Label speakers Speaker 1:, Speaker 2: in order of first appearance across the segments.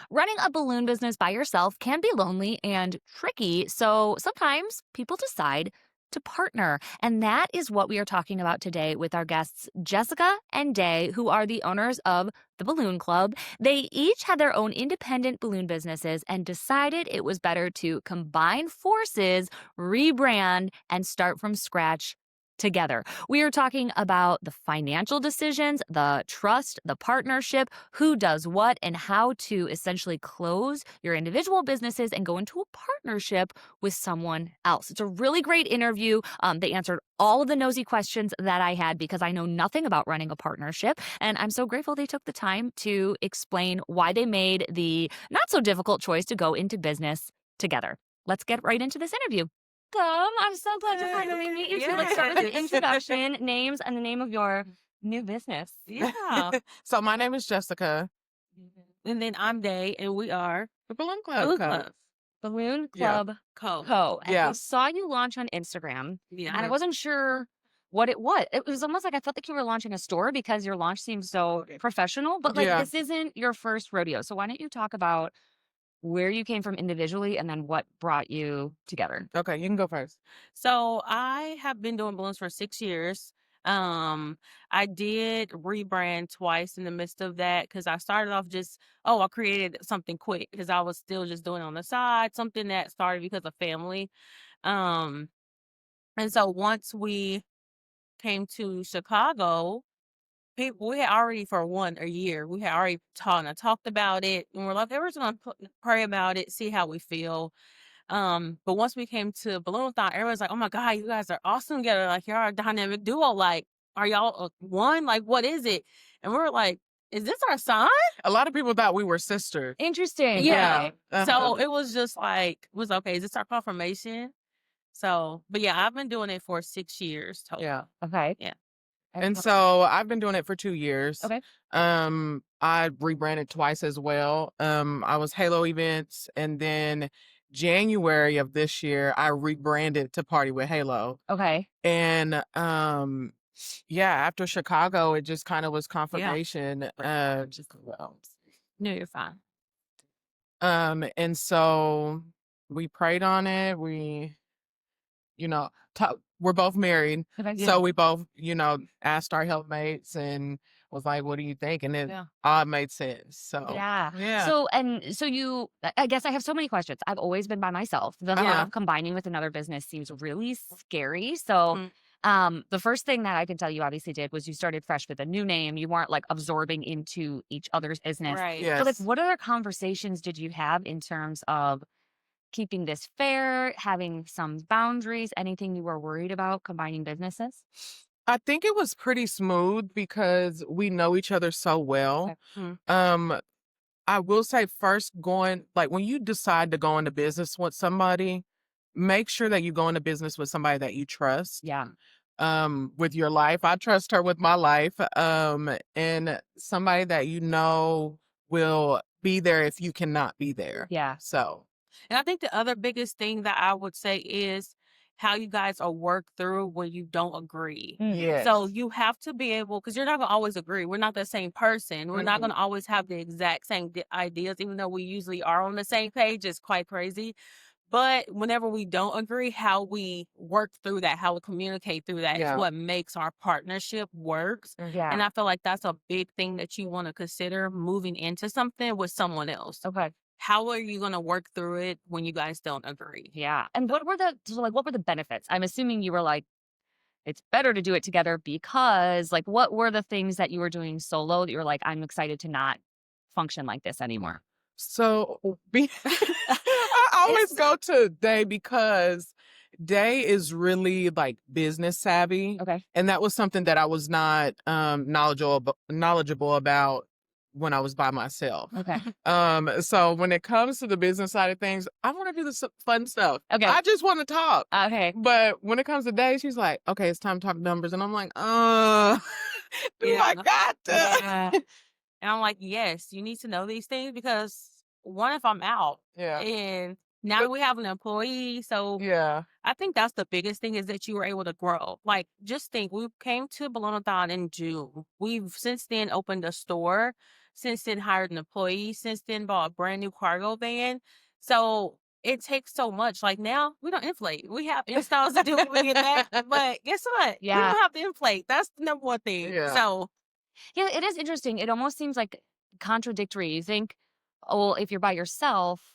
Speaker 1: Running a balloon business by yourself can be lonely and tricky, so sometimes people decide to partner. And that is what we are talking about today with our guests, Jessica and Day, who are the owners of the Balloon Club. They each had their own independent balloon businesses and decided it was better to combine forces, rebrand, and start from scratch together. We are talking about the financial decisions, the trust, the partnership, who does what, and how to essentially close your individual businesses and go into a partnership with someone else. It's a really great interview. They answered all of the nosy questions that I had because I know nothing about running a partnership. And I'm so grateful they took the time to explain why they made the not so difficult choice to go into business together. Let's get right into this interview. Welcome. I'm so glad to finally meet you two. Let's start with the introduction, names, and the name of your new business.
Speaker 2: Yeah.
Speaker 3: So my name is Jessica.
Speaker 2: And then I'm Day, and we are
Speaker 3: The Balloon Club.
Speaker 2: Balloon
Speaker 3: Co.
Speaker 2: Club
Speaker 1: Balloon
Speaker 3: Yeah.
Speaker 1: Club
Speaker 2: Co.
Speaker 1: Co. And
Speaker 3: Yeah.
Speaker 1: I saw you launch on Instagram,
Speaker 2: Yeah.
Speaker 1: and I wasn't sure what it was. It was almost like I felt like you were launching a store because your launch seems so professional, but like
Speaker 3: Yeah.
Speaker 1: this isn't your first rodeo. So why don't you talk about where you came from individually and then what brought you together?
Speaker 3: Okay, you can go first.
Speaker 2: So I have been doing balloons for 6 years. I did rebrand twice in the midst of that because I started off I created something quick because I was still just doing it on the side, something that started because of family. Um, and so once we came to Chicago, we had already for a year, we had already talked about it, and we're like, "Okay, we're just gonna pray about it, see how we feel." But once we came to Balloon-a-thon, everyone's like, "Oh my God, you guys are awesome together. Like, you're a dynamic duo. Like, are y'all one? Like, what is it?" And we were like, "Is this our sign?"
Speaker 3: A lot of people thought we were sisters.
Speaker 1: Interesting.
Speaker 2: Yeah.
Speaker 1: Okay.
Speaker 2: So it was just like, was okay. Is this our confirmation? So, but yeah, I've been doing it for 6 years total.
Speaker 3: Yeah.
Speaker 1: Okay.
Speaker 2: Yeah.
Speaker 3: And so I've been doing it for 2 years.
Speaker 1: Okay.
Speaker 3: I rebranded twice as well. I was Halo Events, and then January of this year, I rebranded to Party with Halo.
Speaker 1: Okay.
Speaker 3: And yeah, after Chicago, it just kind of was confirmation.
Speaker 2: No, you're fine.
Speaker 3: And so we prayed on it. You know, we're both married.
Speaker 1: Okay.
Speaker 3: So we both, asked our helpmates and was like, what do you think? And it
Speaker 2: Yeah.
Speaker 3: all made sense. So
Speaker 1: Yeah.
Speaker 3: yeah.
Speaker 1: I guess I have so many questions. I've always been by myself. The thought
Speaker 3: Uh-huh.
Speaker 1: of combining with another business seems really scary. So, the first thing that I can tell you obviously did was you started fresh with a new name. You weren't like absorbing into each other's business.
Speaker 2: Right.
Speaker 1: So, like,
Speaker 3: Yes.
Speaker 1: what other conversations did you have in terms of keeping this fair, having some boundaries, anything you were worried about combining businesses?
Speaker 3: I think it was pretty smooth because we know each other so well.
Speaker 1: Okay.
Speaker 3: Um, I will say first when you decide to go into business with somebody, make sure that you go into business with somebody that you trust.
Speaker 1: Yeah.
Speaker 3: With your life. I trust her with my life. And somebody that will be there if you cannot be there.
Speaker 1: Yeah.
Speaker 3: So
Speaker 2: And I think the other biggest thing that I would say is how you guys are worked through when you don't agree.
Speaker 3: yes.
Speaker 2: So you have to be able, because you're not going to always agree. We're not the same person. We're not going to always have the exact same ideas, even though we usually are on the same page. It's quite crazy. But whenever we don't agree, how we work through that, how we communicate through that is
Speaker 3: Yeah.
Speaker 2: what makes our partnership works.
Speaker 1: Yeah.
Speaker 2: And I feel like that's a big thing that you want to consider moving into something with someone else.
Speaker 1: Okay.
Speaker 2: How are you going to work through it when you guys don't agree?
Speaker 1: Yeah. And what were the benefits? I'm assuming you were like, it's better to do it together because like what were the things that you were doing solo that you were like, I'm excited to not function like this anymore?
Speaker 3: So I always go to Day because Day is really like business savvy.
Speaker 1: Okay.
Speaker 3: And that was something that I was not knowledgeable about when I was by myself.
Speaker 1: Okay.
Speaker 3: So when it comes to the business side of things, I want to do the fun stuff.
Speaker 1: Okay.
Speaker 3: I just want to talk.
Speaker 1: Okay.
Speaker 3: But when it comes to Day, she's like, okay, it's time to talk numbers. And I'm like, do
Speaker 2: Yeah.
Speaker 3: I got to?
Speaker 1: Yeah.
Speaker 2: And I'm like, yes, you need to know these things because what if I'm out?
Speaker 3: Yeah.
Speaker 2: And now that we have an employee, so
Speaker 3: Yeah.
Speaker 2: I think that's the biggest thing is that you were able to grow. Like, just think, we came to Balloon-a-thon in June. We've since then opened a store. since then hired an employee, since then bought a brand new cargo van. So it takes so much. Like now we don't inflate. We have installs to do when we get back. But guess what? We
Speaker 1: Yeah.
Speaker 2: don't have to inflate. That's the number one thing.
Speaker 3: Yeah.
Speaker 2: So
Speaker 1: Yeah, it is interesting. It almost seems like contradictory. You think, oh, well, if you're by yourself,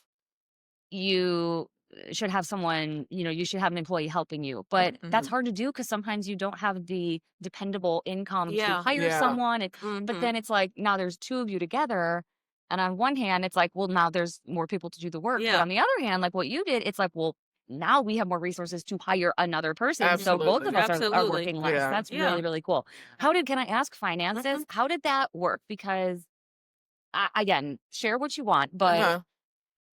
Speaker 1: you should have someone, you should have an employee helping you. But that's
Speaker 3: Mhm.
Speaker 1: hard to do because sometimes you don't have the dependable income to
Speaker 2: Yeah.
Speaker 1: hire
Speaker 3: Yeah.
Speaker 1: someone. But
Speaker 2: mhm.
Speaker 1: then it's like now there's two of you together. And on one hand, it's like, well, now there's more people to do the work. But
Speaker 2: Yeah.
Speaker 1: on the other hand, like what you did, it's like, well, now we have more resources to hire another person. So both of
Speaker 3: Absolutely.
Speaker 1: us are
Speaker 2: Absolutely.
Speaker 1: working less.
Speaker 3: Yeah.
Speaker 1: That's
Speaker 2: Yeah.
Speaker 1: really, really cool. Can I ask finances? How did that work? Because again, share what you want, but
Speaker 3: Uh-huh.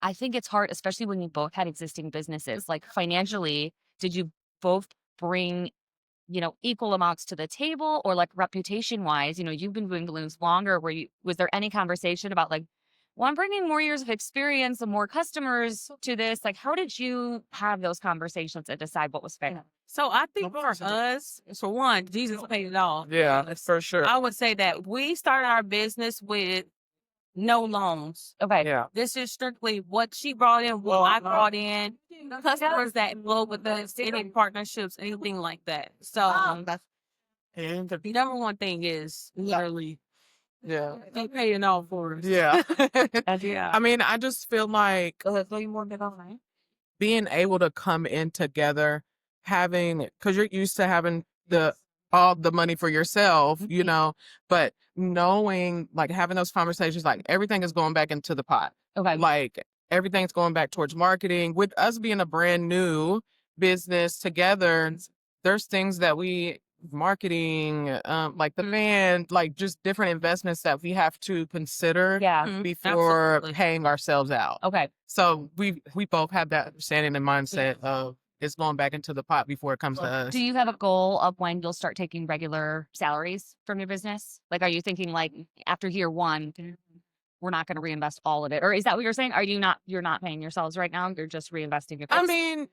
Speaker 1: I think it's hard, especially when you both had existing businesses. Like financially, did you both bring, equal amounts to the table, or like reputation wise, you've been doing balloons longer. Was there any conversation about like, well, I'm bringing more years of experience and more customers to this? Like, how did you have those conversations and decide what was fair?
Speaker 2: So I think for us, for one, Jesus paid it all.
Speaker 3: Yeah, for sure.
Speaker 2: I would say that we started our business with no loans.
Speaker 1: Okay.
Speaker 3: Yeah.
Speaker 2: This is strictly what she brought in, what I brought in, customers that flow with us, any partnerships, anything like that. So the number one thing is literally
Speaker 3: Yeah.
Speaker 2: they paying all for us.
Speaker 3: Yeah.
Speaker 2: Yeah.
Speaker 3: I mean, I just feel like
Speaker 2: Go ahead, throw you more bit on that.
Speaker 3: being able to come in together, because you're used to having all the money for yourself, but knowing, like, having those conversations, like everything is going back into the pot.
Speaker 1: Okay.
Speaker 3: Like everything's going back towards marketing. With us being a brand new business together, there's things that marketing, like the band, like just different investments that we have to consider
Speaker 1: Yeah.
Speaker 3: before
Speaker 2: Absolutely.
Speaker 3: paying ourselves out.
Speaker 1: Okay.
Speaker 3: So we both have that understanding and mindset of it's going back into the pot before it comes to us.
Speaker 1: Do you have a goal of when you'll start taking regular salaries from your business? Like, are you thinking like after year one, we're not going to reinvest all of it? Or is that what you're saying? You're not paying yourselves right now? You're just reinvesting your
Speaker 3: I mean,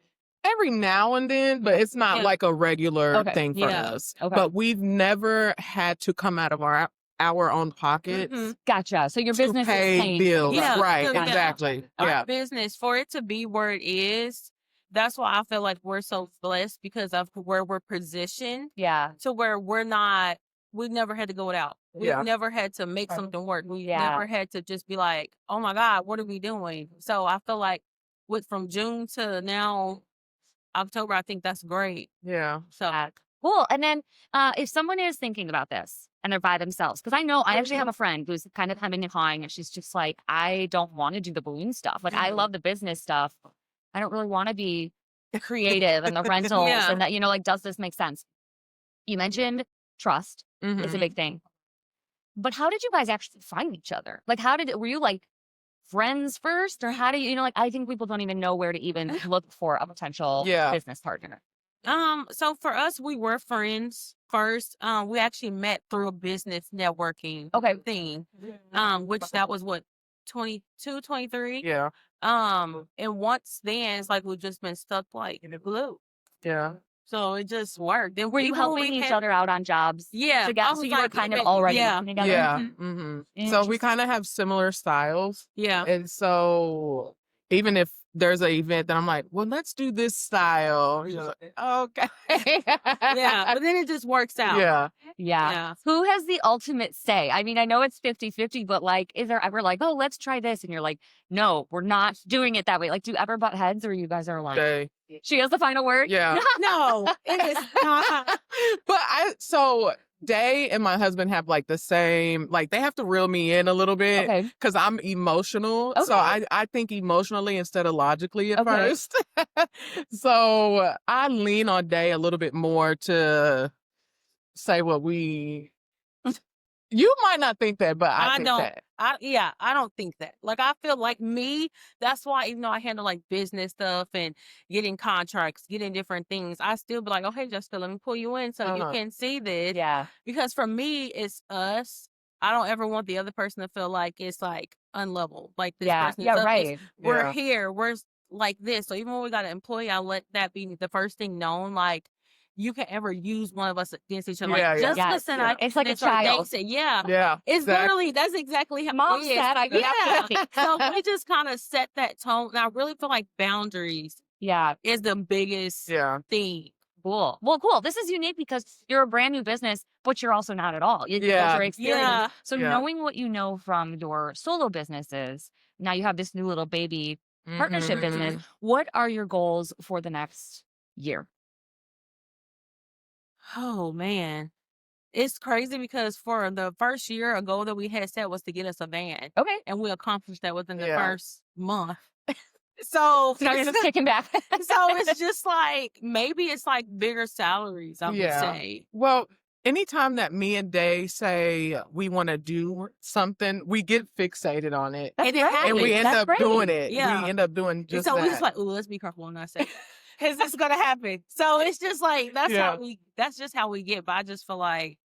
Speaker 3: every now and then, but it's not
Speaker 2: Yeah.
Speaker 3: like a regular
Speaker 1: Okay.
Speaker 3: thing for
Speaker 2: Yeah.
Speaker 3: us.
Speaker 1: Okay.
Speaker 3: But we've never had to come out of our own pockets
Speaker 2: Mhm.
Speaker 1: Gotcha. So your
Speaker 3: to
Speaker 1: business is
Speaker 3: pay
Speaker 1: paying.
Speaker 3: bills.
Speaker 2: Yeah.
Speaker 3: Right,
Speaker 2: Yeah.
Speaker 3: exactly.
Speaker 2: Our
Speaker 3: Yeah.
Speaker 2: business, for it to be where it is, that's why I feel like we're so blessed because of where we're positioned
Speaker 1: Yeah.
Speaker 2: to where we've never had to go without. We've
Speaker 3: Yeah.
Speaker 2: never had to make something work. We've
Speaker 1: Yeah.
Speaker 2: never had to just be like, oh my God, what are we doing? So I feel like from June to now, October, I think that's great.
Speaker 3: Yeah.
Speaker 2: So
Speaker 1: Cool. And then if someone is thinking about this and they're by themselves, because I actually have a friend who's kind of hemming and hawing, and she's just like, I don't want to do the balloon stuff. Like, I love the business stuff. I don't really want to be creative and the rentals
Speaker 2: Yeah.
Speaker 1: and that, like, does this make sense? You mentioned trust is a
Speaker 3: Mhm.
Speaker 1: big thing. But how did you guys actually find each other? Like, were you like friends first, or how do you, like, I think people don't even know where to even look for a potential
Speaker 3: Yeah.
Speaker 1: business partner.
Speaker 2: So for us, we were friends first. We actually met through a business networking
Speaker 1: Okay.
Speaker 2: thing. Which that was what, 22, 23?
Speaker 3: Yeah.
Speaker 2: And once then it's like we've just been stuck like in the glue.
Speaker 3: Yeah.
Speaker 2: So it just worked. Then
Speaker 1: Were you helping each other out on jobs
Speaker 2: Yeah.
Speaker 1: together?
Speaker 2: I
Speaker 1: So
Speaker 2: was
Speaker 1: you were
Speaker 2: like,
Speaker 1: kind of
Speaker 2: even-
Speaker 1: already
Speaker 2: Yeah.
Speaker 1: working together?
Speaker 3: Yeah.
Speaker 2: Mhm.
Speaker 3: So we
Speaker 1: Interesting.
Speaker 3: kind of have similar styles.
Speaker 2: Yeah.
Speaker 3: And so even if there's an event that I'm like, well, let's do this style. You're like, okay.
Speaker 2: Yeah. But then it just works out.
Speaker 3: Yeah.
Speaker 1: Yeah.
Speaker 2: Yeah.
Speaker 1: Who has the ultimate say? I mean, I know it's 50-50, but like, is there ever like, oh, let's try this? And you're like, no, we're not doing it that way. Like, do you ever butt heads, or you guys are like,
Speaker 3: Okay.
Speaker 1: she has the final word?
Speaker 3: Yeah.
Speaker 2: No, it is not.
Speaker 3: But so Day and my husband have like the same, like they have to reel me in a little bit
Speaker 1: Okay.
Speaker 3: because I'm emotional. So
Speaker 1: Okay.
Speaker 3: I think emotionally instead of logically at
Speaker 1: Okay.
Speaker 3: first. So I lean on Day a little bit more to say what you might not think that, but I
Speaker 2: I
Speaker 3: think
Speaker 2: don't.
Speaker 3: that.
Speaker 2: I don't think that. Like, I feel like me, that's why even though I handle like business stuff and getting contracts, getting different things, I still be like, oh, hey, Jessica, let me pull you in so you
Speaker 3: Uh-huh.
Speaker 2: can see this.
Speaker 1: Yeah.
Speaker 2: Because for me, it's us. I don't ever want the other person to feel like it's like unlevel. Like this
Speaker 1: Yeah.
Speaker 2: person is
Speaker 1: Yeah.
Speaker 2: up. It's-
Speaker 1: Right.
Speaker 2: We're
Speaker 3: Yeah.
Speaker 2: here. We're like this. So even when we got an employee, I let that be the first thing known. Like, you can ever use one of us against each other.
Speaker 3: Yeah,
Speaker 2: Like
Speaker 3: yeah.
Speaker 2: Jessica
Speaker 1: Yes.
Speaker 2: said,
Speaker 3: Yeah.
Speaker 2: I
Speaker 1: It's like a
Speaker 2: this or they
Speaker 1: child.
Speaker 2: said, yeah.
Speaker 3: Yeah.
Speaker 2: It's
Speaker 3: exactly.
Speaker 2: literally that's exactly how
Speaker 1: Mom
Speaker 2: it is.
Speaker 1: said I could have
Speaker 2: Yeah.
Speaker 1: cookies.
Speaker 2: So we just kind of set that tone. And I really feel like boundaries
Speaker 1: Yeah.
Speaker 2: is the biggest
Speaker 3: Yeah.
Speaker 2: thing.
Speaker 1: Cool. Well, cool. This is unique because you're a brand new business, but you're also not at all. You
Speaker 3: Yeah.
Speaker 1: built your experience.
Speaker 2: Yeah.
Speaker 1: So
Speaker 3: Yeah.
Speaker 1: knowing what you know from your solo businesses, now you have this new little baby partnership business.
Speaker 3: Mhm.
Speaker 1: What are your goals for the next year?
Speaker 2: Oh man. It's crazy because for the first year, a goal that we had set was to get us a van.
Speaker 1: Okay.
Speaker 2: And we accomplished that within the
Speaker 3: Yeah.
Speaker 2: first month. So
Speaker 1: So now you're just kicking back.
Speaker 2: so it's just like maybe it's like bigger salaries, I would
Speaker 3: Yeah.
Speaker 2: say.
Speaker 3: Well, anytime that me and Day say we want to do something, we get fixated on it.
Speaker 1: That's
Speaker 2: And it
Speaker 1: great.
Speaker 2: happens.
Speaker 3: And we end
Speaker 1: That's
Speaker 3: up
Speaker 1: great.
Speaker 3: doing it.
Speaker 2: Yeah.
Speaker 3: We end up doing
Speaker 2: And
Speaker 3: just
Speaker 2: so we
Speaker 3: that.
Speaker 2: just like, oh, let's be careful when I say because it's gonna happen. So it's just like
Speaker 3: Yeah.
Speaker 2: that's just how we get. But I just feel like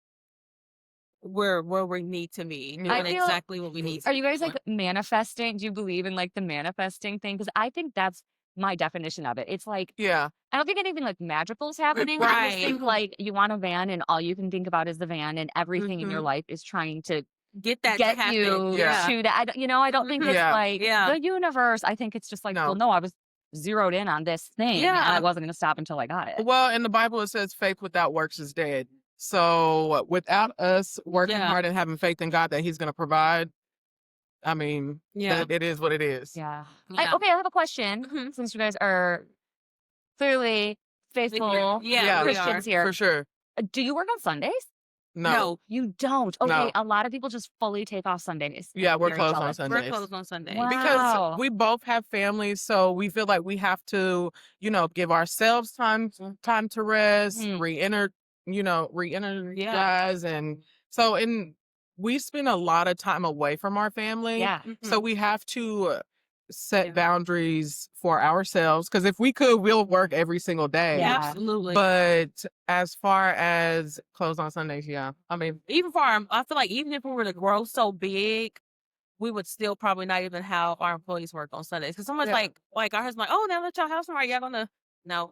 Speaker 2: we're where we need to be.
Speaker 3: Yeah.
Speaker 1: I
Speaker 2: Doing
Speaker 1: feel-
Speaker 2: exactly what we need to
Speaker 1: Are you guys
Speaker 2: be
Speaker 1: like manifesting? Do you believe in like the manifesting thing? Because I think that's my definition of it. It's like,
Speaker 3: Yeah.
Speaker 1: I don't think anything like magical is happening. I just think
Speaker 2: Right.
Speaker 1: like you want a van and all you can think about is the van and everything in your
Speaker 2: Mhm.
Speaker 1: life is trying to
Speaker 2: get that to
Speaker 1: get
Speaker 2: happen.
Speaker 1: you
Speaker 3: Yeah.
Speaker 1: to that. I don't think
Speaker 2: Mhm.
Speaker 1: it's
Speaker 3: Yeah.
Speaker 1: like
Speaker 2: Yeah.
Speaker 1: the universe. I think it's just like, well,
Speaker 3: No.
Speaker 1: no, I was zeroed in on this thing. And
Speaker 2: Yeah.
Speaker 1: I wasn't going to stop until I got it.
Speaker 3: Well, in the Bible, it says faith without works is dead. So without us working
Speaker 2: Yeah.
Speaker 3: hard and having faith in God that He's going to provide, I mean,
Speaker 2: Yeah.
Speaker 3: it is what it is.
Speaker 1: Yeah.
Speaker 2: Yeah.
Speaker 1: Okay, I have a question.
Speaker 2: Mhm.
Speaker 1: Since you guys are clearly faithful
Speaker 2: Yeah, we
Speaker 1: Christians
Speaker 2: are.
Speaker 1: here,
Speaker 3: For sure.
Speaker 1: Do you work on Sundays?
Speaker 3: No.
Speaker 1: You don't. Okay,
Speaker 3: No.
Speaker 1: a lot of people just fully take off Sundays.
Speaker 3: Yeah, we're
Speaker 1: Very
Speaker 3: closed on
Speaker 1: jealous.
Speaker 2: We're
Speaker 3: Sundays.
Speaker 2: closed on Sunday.
Speaker 1: Wow.
Speaker 3: Because we both have families, so we feel like we have to, give ourselves time to rest,
Speaker 1: Mhm.
Speaker 3: re-energize, and so we spend a lot of time away from our family.
Speaker 1: Yeah.
Speaker 3: So we have to set
Speaker 2: Yeah.
Speaker 3: boundaries for ourselves. Because if we could, we'll work every single day.
Speaker 1: Yeah.
Speaker 2: Absolutely.
Speaker 3: But as far as closed on Sundays, yeah, I mean,
Speaker 2: even for I feel like even if we were to grow so big, we would still probably not even have our employees work on Sundays. Because someone's
Speaker 3: Yeah.
Speaker 2: like our husband, like, oh, now that y'all have somewhere, y'all gonna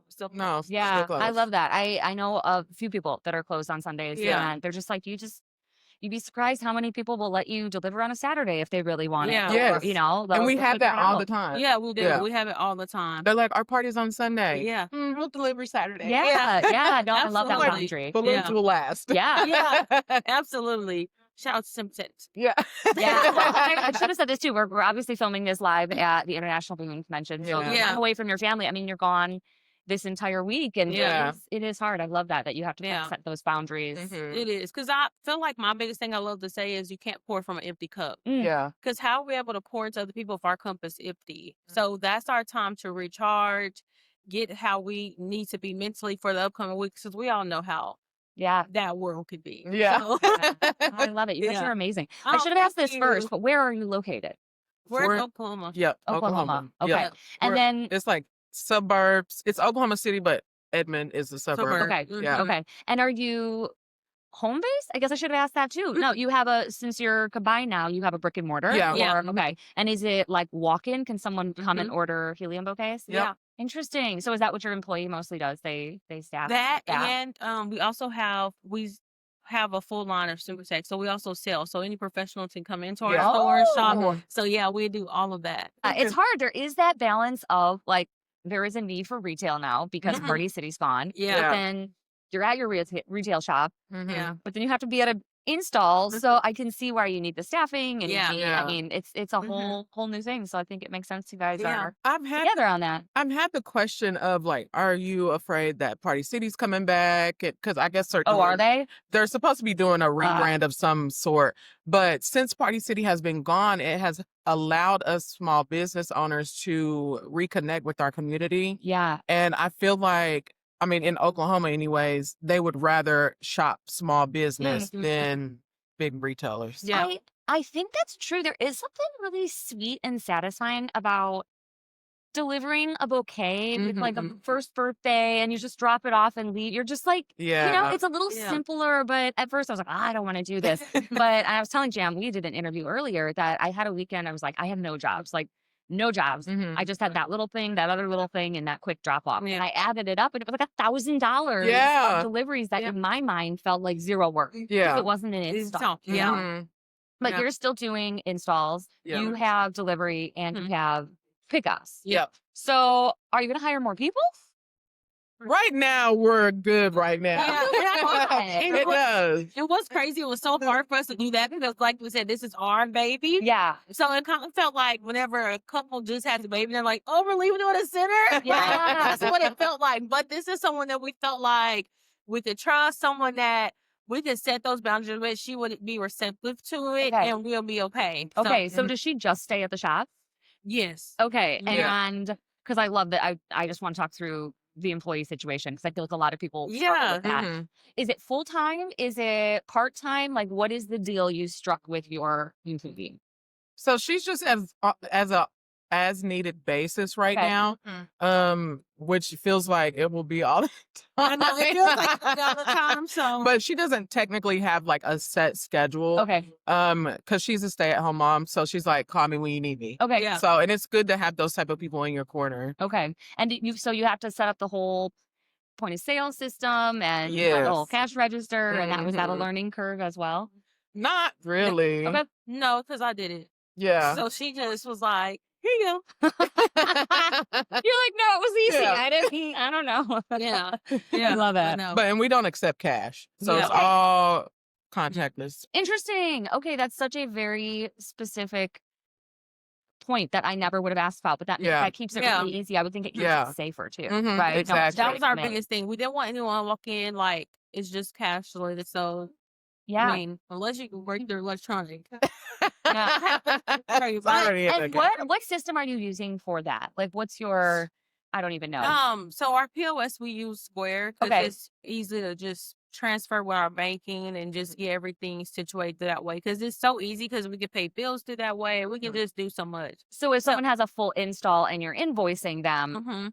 Speaker 2: still
Speaker 3: no.
Speaker 1: Yeah,
Speaker 3: still
Speaker 1: I
Speaker 3: closed.
Speaker 1: love that. I know a few people that are closed on Sundays,
Speaker 2: Yeah.
Speaker 1: and they're just like, you'd be surprised how many people will let you deliver on a Saturday if they really want
Speaker 2: Yeah.
Speaker 1: it.
Speaker 3: Yes.
Speaker 1: Or,
Speaker 3: And
Speaker 1: they'll
Speaker 3: we have
Speaker 1: figure
Speaker 3: that
Speaker 1: it
Speaker 3: all
Speaker 1: out.
Speaker 3: the time.
Speaker 2: Yeah, we do.
Speaker 3: Yeah.
Speaker 2: We have it all the time.
Speaker 3: They're like, our party's on Sunday.
Speaker 2: Yeah.
Speaker 3: We'll deliver Saturday.
Speaker 1: Yeah, yeah. No, I love that
Speaker 2: Absolutely.
Speaker 1: boundary.
Speaker 3: Balloons
Speaker 2: Yeah.
Speaker 3: will last.
Speaker 1: Yeah.
Speaker 2: Yeah. Absolutely. Shout out to Simpsons.
Speaker 3: Yeah.
Speaker 1: Yeah, well, I should have said this too. We're obviously filming this live at the International Balloon Convention. So
Speaker 3: Yeah.
Speaker 1: you're
Speaker 2: Yeah.
Speaker 1: away from your family. I mean, you're gone this entire week, and
Speaker 3: Yeah.
Speaker 1: it is hard. I love that you have to
Speaker 2: Yeah.
Speaker 1: set those boundaries.
Speaker 3: Mhm.
Speaker 2: It is. Because I feel like my biggest thing I love to say is you can't pour from an empty cup.
Speaker 3: Yeah.
Speaker 2: Because how are we able to pour into other people if our cup is empty?
Speaker 3: Mm-hmm.
Speaker 2: So that's our time to recharge, get how we need to be mentally for the upcoming weeks. Because we all know how
Speaker 1: Yeah.
Speaker 2: that world could be.
Speaker 3: Yeah.
Speaker 2: So,
Speaker 1: I love it. You guys
Speaker 2: Yeah.
Speaker 1: are amazing. I
Speaker 2: Oh,
Speaker 1: should have asked this
Speaker 2: thank
Speaker 1: first,
Speaker 2: you.
Speaker 1: but where are you located?
Speaker 2: We're in
Speaker 3: We're-
Speaker 2: Oklahoma.
Speaker 3: Yep.
Speaker 1: Oklahoma. Okay.
Speaker 3: Yep.
Speaker 1: And
Speaker 3: We're-
Speaker 1: then
Speaker 3: It's like suburbs. It's Oklahoma City, but Edmond is the suburb.
Speaker 2: Suburb.
Speaker 1: okay.
Speaker 2: Mhm.
Speaker 3: Yeah.
Speaker 1: Okay. And are you home based? I guess I should have asked that too. No, you have since you're combined now, you have a brick and mortar.
Speaker 3: Yeah.
Speaker 2: Yeah.
Speaker 1: Or- okay. And is it like walk in? Can someone come and order helium bouquets?
Speaker 3: Yep.
Speaker 2: Yeah.
Speaker 1: Interesting. So is that what your employee mostly does? They staff
Speaker 2: That
Speaker 1: that?
Speaker 2: and we also have a full line of super tech. So we also sell. So any professional can come into our
Speaker 3: Yeah.
Speaker 2: store and shop.
Speaker 3: Oh.
Speaker 2: So yeah, we do all of that.
Speaker 1: It's hard. There is that balance of like there is a need for retail now because
Speaker 2: Mhm.
Speaker 1: Party City's gone.
Speaker 2: Yeah.
Speaker 1: But
Speaker 3: Yeah.
Speaker 1: then you're at your retail shop,
Speaker 3: Mhm.
Speaker 2: Yeah.
Speaker 1: but then you have to be at an install. So I can see why you need the staffing and
Speaker 2: Yeah.
Speaker 3: Yeah.
Speaker 1: I mean it's a
Speaker 2: Mhm.
Speaker 1: whole new thing. So I think it makes sense you guys
Speaker 2: Yeah.
Speaker 1: are
Speaker 3: I've had
Speaker 1: together on that.
Speaker 3: the question of like, are you afraid that Party City's coming back? Because I guess certain
Speaker 1: Oh, are they?
Speaker 3: they're supposed to be doing a
Speaker 1: Ah.
Speaker 3: rebrand of some sort. But since Party City has been gone, it has allowed us small business owners to reconnect with our community.
Speaker 1: Yeah.
Speaker 3: And I feel like, I mean, in Oklahoma, anyways, they would rather shop small business
Speaker 2: Mhm.
Speaker 3: than big retailers.
Speaker 2: Yeah.
Speaker 1: I think that's true. There is something really sweet and satisfying about delivering a bouquet with like a
Speaker 3: Mhm.
Speaker 1: first birthday and you just drop it off and leave. You're just like,
Speaker 3: Yeah.
Speaker 1: it's a little
Speaker 2: Yeah.
Speaker 1: simpler, but at first I was like, I don't want to do this. But I was telling Jam, we did an interview earlier that I had a weekend. I was like, I have no jobs. Like no jobs.
Speaker 3: Mhm.
Speaker 1: I just had that little thing, that other little thing, and that quick drop off.
Speaker 2: Yeah.
Speaker 1: And I added it up, and it was like $1,000
Speaker 3: Yeah.
Speaker 1: of deliveries that
Speaker 2: Yeah.
Speaker 1: in my mind felt like zero work. If
Speaker 3: Yeah.
Speaker 1: it wasn't an install.
Speaker 2: Yeah.
Speaker 3: Mhm.
Speaker 1: But
Speaker 2: Yeah.
Speaker 1: you're still doing installs.
Speaker 3: Yeah.
Speaker 1: You have delivery and you have pickups.
Speaker 3: Yep.
Speaker 1: So are you going to hire more people?
Speaker 3: Right now, we're good right now.
Speaker 2: Yeah.
Speaker 3: It does.
Speaker 2: And what's crazy, it was so hard for us to do that because, like we said, this is our baby.
Speaker 1: Yeah.
Speaker 2: So it kind of felt like whenever a couple just had the baby, they're like, "Oh, we're leaving you at a center."
Speaker 1: Yeah.
Speaker 2: That's what it felt like. But this is someone that we felt like we could trust, someone that we could set those boundaries with. She would be receptive to it,
Speaker 1: Okay.
Speaker 2: and we'll be okay.
Speaker 1: Okay.
Speaker 2: So,
Speaker 1: So does she just stay at the shop?
Speaker 2: yes.
Speaker 1: Okay.
Speaker 3: Yeah.
Speaker 1: And because I love that, I just want to talk through the employee situation because I feel like a lot of people struggle
Speaker 2: Yeah.
Speaker 1: with that.
Speaker 3: Mhm.
Speaker 1: Is it full time? Is it part time? Like, what is the deal you struck with your employee?
Speaker 3: So she's just as a as needed basis right
Speaker 1: Okay.
Speaker 3: now, which feels like it will be all the
Speaker 2: I
Speaker 3: time.
Speaker 2: know it feels like all the time. So,
Speaker 3: But she doesn't technically have like a set schedule.
Speaker 1: Okay.
Speaker 3: Because she's a stay-at-home mom, so she's like, call me when you need me.
Speaker 1: Okay.
Speaker 2: Yeah.
Speaker 3: So, and it's good to have those type of people in your corner.
Speaker 1: Okay. And so you have to set up the whole point of sale system and you have the whole
Speaker 3: Yes.
Speaker 1: cash register, and was that a
Speaker 3: Mhm.
Speaker 1: learning curve as well?
Speaker 3: Not really.
Speaker 1: Okay.
Speaker 2: no, because I did it.
Speaker 3: Yeah.
Speaker 2: So she just was like, "Here you
Speaker 1: You're like, no, it was easy.
Speaker 3: Yeah.
Speaker 1: I don't know.
Speaker 2: go." Yeah.
Speaker 1: I
Speaker 2: Yeah.
Speaker 1: love
Speaker 2: I
Speaker 1: it.
Speaker 2: know.
Speaker 3: and we don't accept cash, so
Speaker 2: Yeah.
Speaker 3: it's all contactless.
Speaker 1: Interesting. Okay, that's such a very specific point that I never would have asked about, but
Speaker 3: Yeah.
Speaker 1: that keeps it
Speaker 2: Yeah.
Speaker 1: really easy. I would think it keeps
Speaker 3: Yeah.
Speaker 1: it safer too.
Speaker 3: Mhm,
Speaker 1: Right. No,
Speaker 3: exactly.
Speaker 2: That was our
Speaker 1: man.
Speaker 2: biggest thing. We didn't want anyone to walk in like it's just cash related. So
Speaker 1: Yeah.
Speaker 2: I mean, unless you can work their electronic.
Speaker 1: Yeah.
Speaker 3: It's already in
Speaker 1: And
Speaker 3: the
Speaker 1: what system are you using for that? Like, what's your? I don't even know.
Speaker 2: So our POS we use Square because
Speaker 1: Okay.
Speaker 2: it's easy to just transfer with our banking and just get everything situated that way. Because it's so easy because we can pay bills through that way. We can just do so much.
Speaker 1: So if someone has a full install and you're invoicing them,
Speaker 2: Mm-hmm.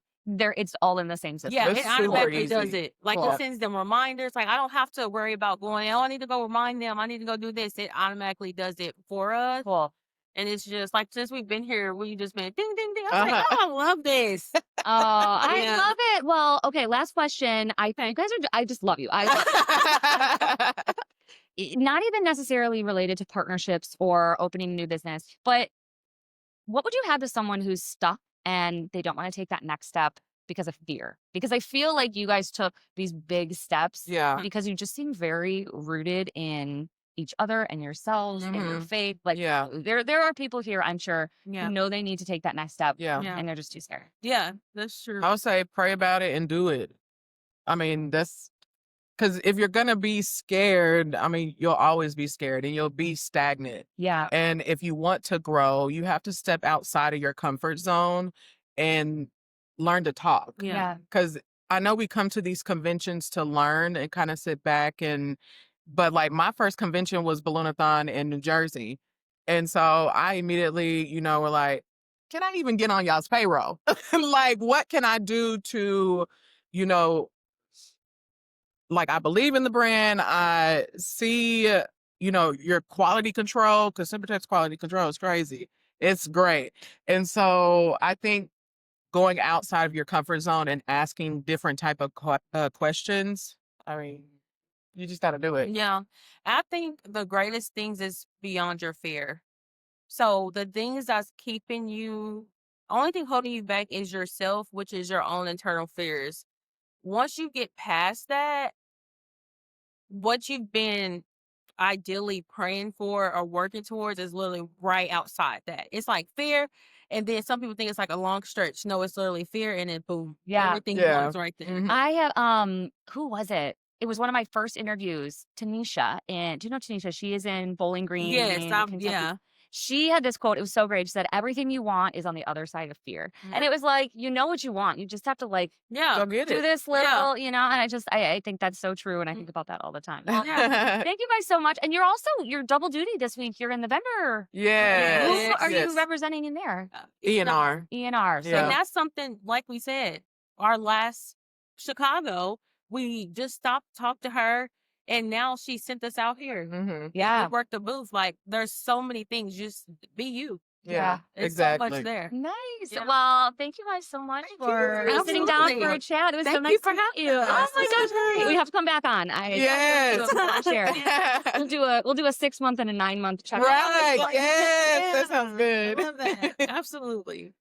Speaker 1: it's all in the same system.
Speaker 2: Yeah,
Speaker 3: It's
Speaker 2: it
Speaker 3: super
Speaker 2: automatically does
Speaker 3: easy.
Speaker 2: it. Like
Speaker 1: Cool.
Speaker 2: it sends them reminders. Like I don't have to worry about going, oh, I need to go remind them. I need to go do this. It automatically does it for us.
Speaker 1: Cool.
Speaker 2: And it's just like since we've been here, we just been ding ding ding. I was like,
Speaker 3: Uh-huh.
Speaker 2: oh, I love this.
Speaker 1: Oh, I
Speaker 2: Yeah.
Speaker 1: love it. Well, okay. Last question. You guys are. I just love you. Not even necessarily related to partnerships or opening a new business, but what would you have to someone who's stuck and they don't want to take that next step because of fear? Because I feel like you guys took these big steps
Speaker 3: Yeah.
Speaker 1: because you just seem very rooted in each other and yourselves and your
Speaker 3: Mhm.
Speaker 1: faith. Like,
Speaker 3: Yeah.
Speaker 1: there are people here, I'm sure,
Speaker 2: Yeah.
Speaker 1: who know they need to take that next step
Speaker 3: Yeah.
Speaker 2: Yeah.
Speaker 1: and they're just too scared.
Speaker 2: Yeah, that's true.
Speaker 3: I would say pray about it and do it. I mean, that's because if you're gonna be scared, I mean, you'll always be scared and you'll be stagnant.
Speaker 1: Yeah.
Speaker 3: And if you want to grow, you have to step outside of your comfort zone and learn to talk.
Speaker 2: Yeah.
Speaker 1: Yeah.
Speaker 3: Because I know we come to these conventions to learn and kind of sit back but like my first convention was Balloonathon in New Jersey. And so I immediately, were like, can I even get on y'all's payroll? Like, what can I do to, like, I believe in the brand. I see, your quality control, because Synthetech's quality control is crazy. It's great. And so I think going outside of your comfort zone and asking different type of questions, I mean, you just got to do it.
Speaker 2: Yeah. I think the greatest things is beyond your fear. So the things that's keeping you, only thing holding you back is yourself, which is your own internal fears. Once you get past that, what you've been ideally praying for or working towards is literally right outside that. It's like fear, and then some people think it's like a long stretch. No, it's literally fear, and then boom,
Speaker 1: Yeah.
Speaker 2: everything
Speaker 3: Yeah.
Speaker 2: goes right there.
Speaker 3: Mhm.
Speaker 1: I have who was it? It was one of my first interviews, Tanisha. And do you know Tanisha? She is in Bowling Green.
Speaker 2: Yes,
Speaker 1: Kentucky.
Speaker 2: yeah.
Speaker 1: She had this quote. It was so great. She said, everything you want is on the other side of fear. And it was like, you know what you want. You just have to like
Speaker 2: Yeah.
Speaker 3: Go get
Speaker 1: do
Speaker 3: it.
Speaker 1: this little, and I think that's so true. And I think about that all the time. Well, thank you guys so much. And you're double duty this week. You're in the vendor.
Speaker 3: Yes.
Speaker 1: Who
Speaker 2: Yes,
Speaker 1: are
Speaker 3: yes.
Speaker 1: you representing in there?
Speaker 3: E&R.
Speaker 1: ENR. So
Speaker 3: Yeah.
Speaker 2: And that's something, like we said, our last Chicago, we just talked to her, and now she sent us out here.
Speaker 3: Mhm.
Speaker 1: yeah.
Speaker 2: We worked the booth. Like, there's so many things. Just be you.
Speaker 3: Yeah,
Speaker 2: It's so
Speaker 3: exactly.
Speaker 2: much there.
Speaker 1: Nice.
Speaker 2: Yeah.
Speaker 1: Well, thank you guys so much
Speaker 2: Thank you.
Speaker 1: for sitting down
Speaker 2: Absolutely.
Speaker 1: for a chat. It was so
Speaker 2: Thank
Speaker 1: nice
Speaker 2: you for
Speaker 1: to meet
Speaker 2: having
Speaker 1: you.
Speaker 2: us.
Speaker 1: Oh my
Speaker 2: This
Speaker 1: gosh,
Speaker 2: was great.
Speaker 1: we have to come back on.
Speaker 3: Yes.
Speaker 1: Share. We'll do a 6-month and a 9-month check.
Speaker 3: Right. Yes. That sounds
Speaker 2: I
Speaker 3: good.
Speaker 2: love that. Absolutely.